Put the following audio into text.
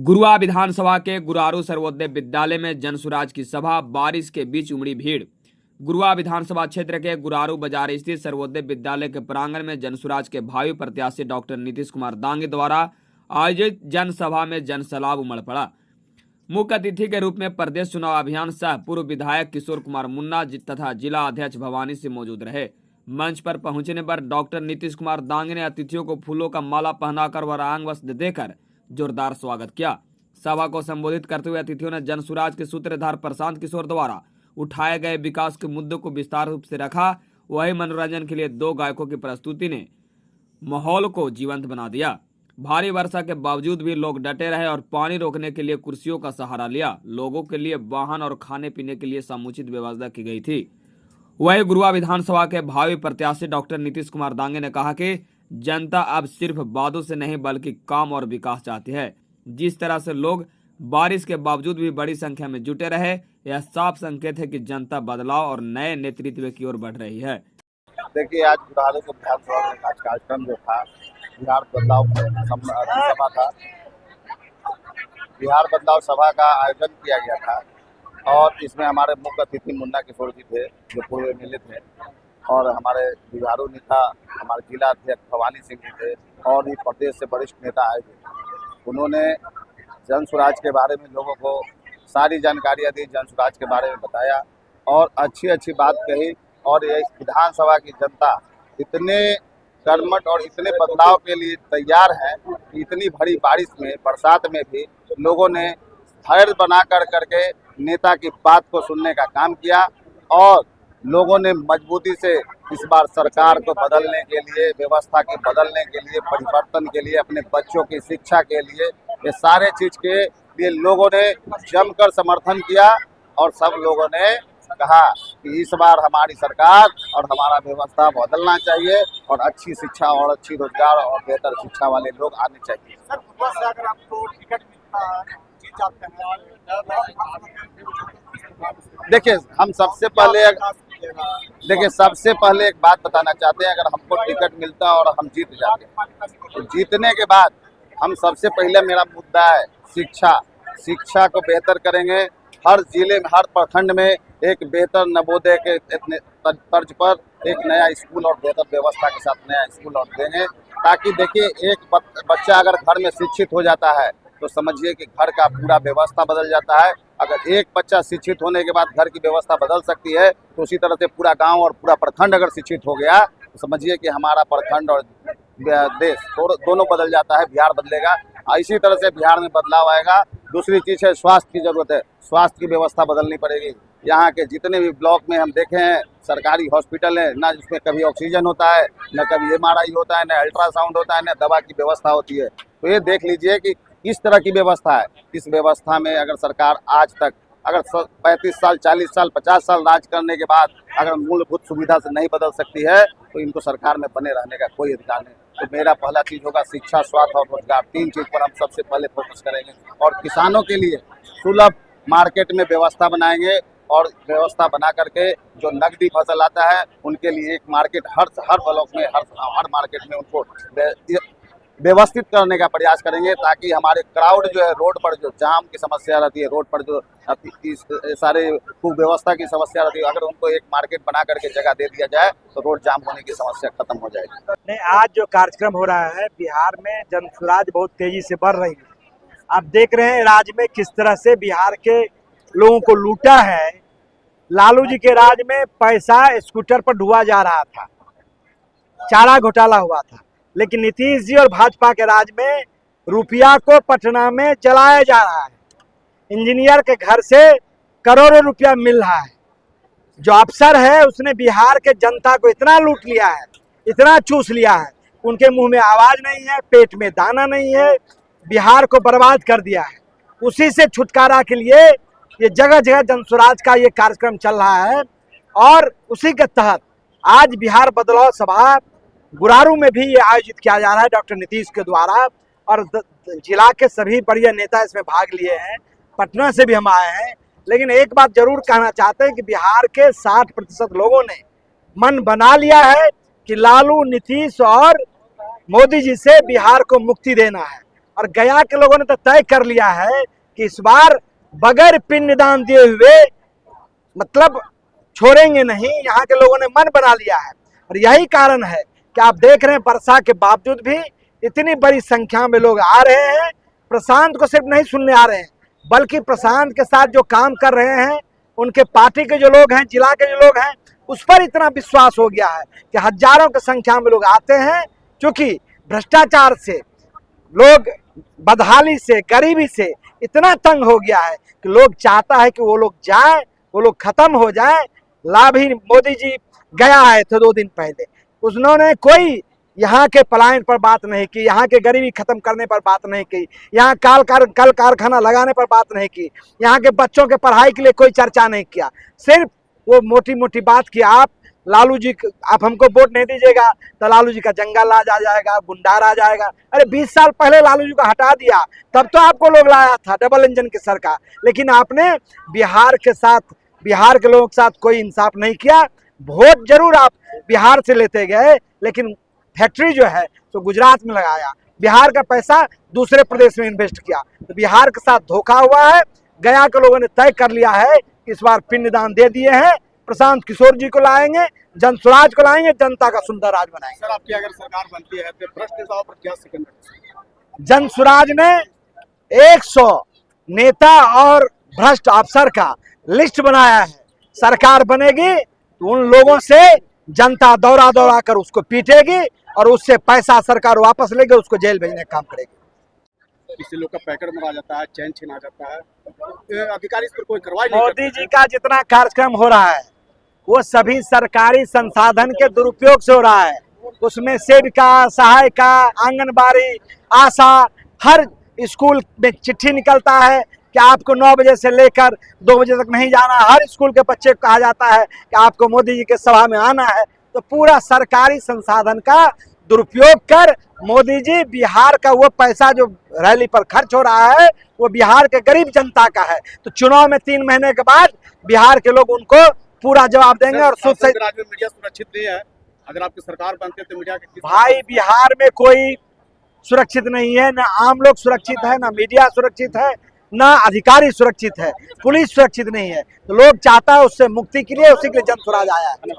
गुरुआ विधानसभा के गुरारू सर्वोदय विद्यालय में जनसुराज की सभा, बारिश के बीच उमड़ी भीड़। गुरुआ विधानसभा क्षेत्र के गुरारू बाजार स्थित सर्वोदय विद्यालय के प्रांगण में जनसुराज के भावी प्रत्याशी डॉक्टर नीतीश कुमार दांगे द्वारा आयोजित जनसभा में जनसैलाब उमड़ पड़ा। मुख्य अतिथि के रूप में प्रदेश चुनाव अभियान सह पूर्व विधायक किशोर कुमार मुन्ना तथा जिला अध्यक्ष भवानी सिंह मौजूद रहे। मंच पर पहुंचने पर डॉक्टर नीतीश कुमार दांगे ने अतिथियों को फूलों का माला पहनाकर व रंग वस्त्र देकर जोरदार स्वागत किया। सभा को संबोधित करते हुए अतिथियों ने जनसुराज के सूत्रधार प्रशांत किशोर द्वारा उठाए गए विकास के मुद्दों को विस्तार रूप से रखा। वही मनोरंजन के लिए 2 गायकों की प्रस्तुति ने माहौल को जीवंत बना दिया। भारी वर्षा के बावजूद भी लोग डटे रहे और पानी रोकने के लिए कुर्सियों का सहारा लिया। लोगों के लिए वाहन और खाने पीने के लिए समुचित व्यवस्था की गई थी। वही गुरुआ विधानसभा के भावी प्रत्याशी डॉक्टर नीतीश कुमार दांगे ने कहा कि जनता अब सिर्फ वादों से नहीं बल्कि काम और विकास चाहती है। जिस तरह से लोग बारिश के बावजूद भी बड़ी संख्या में जुटे रहे, यह साफ संकेत है कि जनता बदलाव और नए नेतृत्व की ओर बढ़ रही है। देखिए, आज गुरारू के विधानसभा में आज कार्यक्रम जो था बिहार बदलाव सभा था। बिहार बदलाव सभा का आयोजन किया गया था और इसमें हमारे मुख्य अतिथि मुन्ना किशोर जी थे जो पूर्व एमएलए थे, और हमारे जुझारू नेता हमारे जिला अध्यक्ष भवानी सिंह जी थे और भी प्रदेश से वरिष्ठ नेता आए थे। उन्होंने जनसुराज के बारे में लोगों को सारी जानकारियाँ दी, जनसुराज के बारे में बताया और अच्छी बात कही। और ये विधानसभा की जनता इतने कर्मठ और इतने बदलाव के लिए तैयार है कि इतनी भरी बारिश में बरसात में भी लोगों ने धैर्य बना करके नेता की बात को सुनने का काम किया और लोगों ने मजबूती से इस बार सरकार को बदलने के लिए, व्यवस्था के बदलने के लिए, परिवर्तन के लिए, अपने बच्चों की शिक्षा के लिए, ये सारे चीज के लिए लोगों ने जमकर समर्थन किया। और सब लोगों ने कहा कि इस बार हमारी सरकार और हमारा व्यवस्था बदलना चाहिए और अच्छी शिक्षा और अच्छी रोजगार और बेहतर शिक्षा वाले लोग आने चाहिए। सर, से अगर आपको टिकट मिलता जीत जाते हैं, देखिए हम सबसे पहले एक बात बताना चाहते हैं। अगर हमको टिकट मिलता और हम जीत जाते तो जीतने के बाद हम सबसे पहले, मेरा मुद्दा है शिक्षा को बेहतर करेंगे। हर जिले में, हर प्रखंड में एक बेहतर नवोदय के तर्ज पर एक नया स्कूल और बेहतर व्यवस्था के साथ नया स्कूल और देंगे, ताकि देखिए एक बच्चा अगर घर में शिक्षित हो जाता है तो समझिए कि घर का पूरा व्यवस्था बदल जाता है। अगर एक बच्चा शिक्षित होने के बाद घर की व्यवस्था बदल सकती है तो उसी तरह से पूरा गांव और पूरा प्रखंड अगर शिक्षित हो गया तो समझिए कि हमारा प्रखंड और देश दोनों बदल जाता है, बिहार बदलेगा। इसी तरह से बिहार में बदलाव आएगा। दूसरी चीज़ है, स्वास्थ्य की जरूरत है, स्वास्थ्य की व्यवस्था बदलनी पड़ेगी। यहाँ के जितने भी ब्लॉक में हम देखे हैं सरकारी हॉस्पिटल है, ना जिसमें कभी ऑक्सीजन होता है, न कभी MRI होता है, न अल्ट्रासाउंड होता है, न दवा की व्यवस्था होती है। तो ये देख लीजिए कि इस तरह की व्यवस्था है। इस व्यवस्था में अगर सरकार आज तक अगर 35 साल, 40 साल, 50 साल राज करने के बाद अगर मूलभूत सुविधा से नहीं बदल सकती है तो इनको सरकार में बने रहने का कोई अधिकार नहीं। तो मेरा पहला चीज़ होगा शिक्षा, स्वास्थ्य और रोजगार। 3 चीज़ पर हम सबसे पहले फोकस करेंगे और किसानों के लिए सुलभ मार्केट में व्यवस्था बनाएंगे और व्यवस्था बना करके जो नकदी फसल आता है उनके लिए एक मार्केट हर ब्लॉक में, हर मार्केट में उनको व्यवस्थित करने का प्रयास करेंगे, ताकि हमारे क्राउड जो है, रोड पर जो जाम की समस्या रहती है, रोड पर जो सारे कुव्यवस्था की समस्या रहती है, अगर उनको एक मार्केट बना करके जगह दे दिया जाए तो रोड जाम होने की समस्या खत्म हो जाएगी। नहीं, आज जो कार्यक्रम हो रहा है बिहार में, जनसुराज बहुत तेजी से बढ़ रही है। आप देख रहे हैं राज्य में किस तरह से बिहार के लोगों को लूटा है। लालू जी के राज में पैसा स्कूटर पर ढुआ जा रहा था, चारा घोटाला हुआ था, लेकिन नीतीश जी और भाजपा के राज में रुपया को पटना में जलाया जा रहा है। इंजीनियर के घर से करोड़ों रुपया मिल रहा है। जो अफसर है उसने बिहार के जनता को इतना लूट लिया है, इतना चूस लिया है, उनके मुंह में आवाज नहीं है, पेट में दाना नहीं है, बिहार को बर्बाद कर दिया है। उसी से छुटकारा के लिए ये जगह जगह जनसुराज का ये कार्यक्रम चल रहा है और उसी के तहत आज बिहार बदलाव सभा गुरारू में भी ये आयोजित किया जा रहा है डॉक्टर नीतीश के द्वारा। और जिला के सभी बड़े नेता इसमें भाग लिए हैं, पटना से भी हम आए हैं। लेकिन एक बात जरूर कहना चाहते हैं कि बिहार के 60% लोगों ने मन बना लिया है कि लालू, नीतीश और मोदी जी से बिहार को मुक्ति देना है। और गया के लोगों ने तो तय कर लिया है कि इस बार बगैर पिंडदान दिए हुए मतलब छोड़ेंगे नहीं। यहाँ के लोगों ने मन बना लिया है और यही कारण है कि आप देख रहे हैं वर्षा के बावजूद भी इतनी बड़ी संख्या में लोग आ रहे हैं। प्रशांत को सिर्फ नहीं सुनने आ रहे हैं, बल्कि प्रशांत के साथ जो काम कर रहे हैं, उनके पार्टी के जो लोग हैं, जिला के जो लोग हैं, उस पर इतना विश्वास हो गया है कि हजारों की संख्या में लोग आते हैं। क्योंकि भ्रष्टाचार से लोग, बदहाली से, गरीबी से इतना तंग हो गया है कि लोग चाहता है कि वो लोग जाए, वो लोग खत्म हो जाए। लाभी मोदी जी गया आए थे 2 दिन पहले, उन्होंने कोई यहाँ के पलायन पर बात नहीं की, यहाँ के गरीबी खत्म करने पर बात नहीं की, यहाँ कल कारखाना लगाने पर बात नहीं की, यहाँ के बच्चों के पढ़ाई के लिए कोई चर्चा नहीं किया। सिर्फ वो मोटी मोटी बात की, आप लालू जी, आप हमको वोट नहीं दीजिएगा तो लालू जी का जंगल राज आ जाएगा, गुंडा राज आएगा। अरे 20 साल पहले लालू जी को हटा दिया, तब तो आपको लोग लाया था डबल इंजन की सरकार। लेकिन आपने बिहार के साथ, बिहार के लोगों के साथ कोई इंसाफ नहीं किया। वोट जरूर आप बिहार से लेते गए, लेकिन फैक्ट्री जो है तो गुजरात में लगाया, बिहार का पैसा दूसरे प्रदेश में इन्वेस्ट किया। तो बिहार के साथ धोखा हुआ है। गया के लोगों ने तय कर लिया है, इस बार पिंडदान दे दिए हैं। प्रशांत किशोर जी को लाएंगे, जनसुराज को लाएंगे, जनता का सुंदर राज बनाएंगे। सर, आपकी अगर सरकार बनती है तो भ्रष्ट नेताओं पर क्या सेकंड? जनसुराज ने 100 नेता और भ्रष्ट अफसर का लिस्ट बनाया है। सरकार बनेगी तो उन लोगों से जनता दौड़ा दौड़ा कर उसको पीटेगी और उससे पैसा सरकार वापस लेगी, उसको जेल भेजने का काम करेगी। किसी लोग का पैकेट मरा जाता है, चैन छिना जाता है, अधिकारी इस पर कोई कार्रवाई नहीं मोदी जी का जितना कार्यक्रम हो रहा है वो सभी सरकारी संसाधन के दुरुपयोग से हो रहा है। उसमें सेविका, सहायिका, आंगनबाड़ी, आशा, हर स्कूल में चिट्ठी निकलता है कि आपको 9 बजे से लेकर 2 बजे तक नहीं जाना। हर स्कूल के बच्चे को कहा जाता है कि आपको मोदी जी के सभा में आना है। तो पूरा सरकारी संसाधन का दुरुपयोग कर मोदी जी बिहार का वो पैसा जो रैली पर खर्च हो रहा है वो बिहार के गरीब जनता का है। तो चुनाव में 3 महीने के बाद बिहार के लोग उनको पूरा जवाब देंगे। और राज्य में मीडिया सुरक्षित नहीं है, अगर आपकी सरकार बनती है तो मीडिया के भाई बिहार में कोई सुरक्षित नहीं है, ना आम लोग सुरक्षित है, ना मीडिया सुरक्षित है, ना अधिकारी सुरक्षित है, पुलिस सुरक्षित नहीं है। तो लोग चाहता है उससे मुक्ति के लिए, उसी के लिए जनसुराज आया है।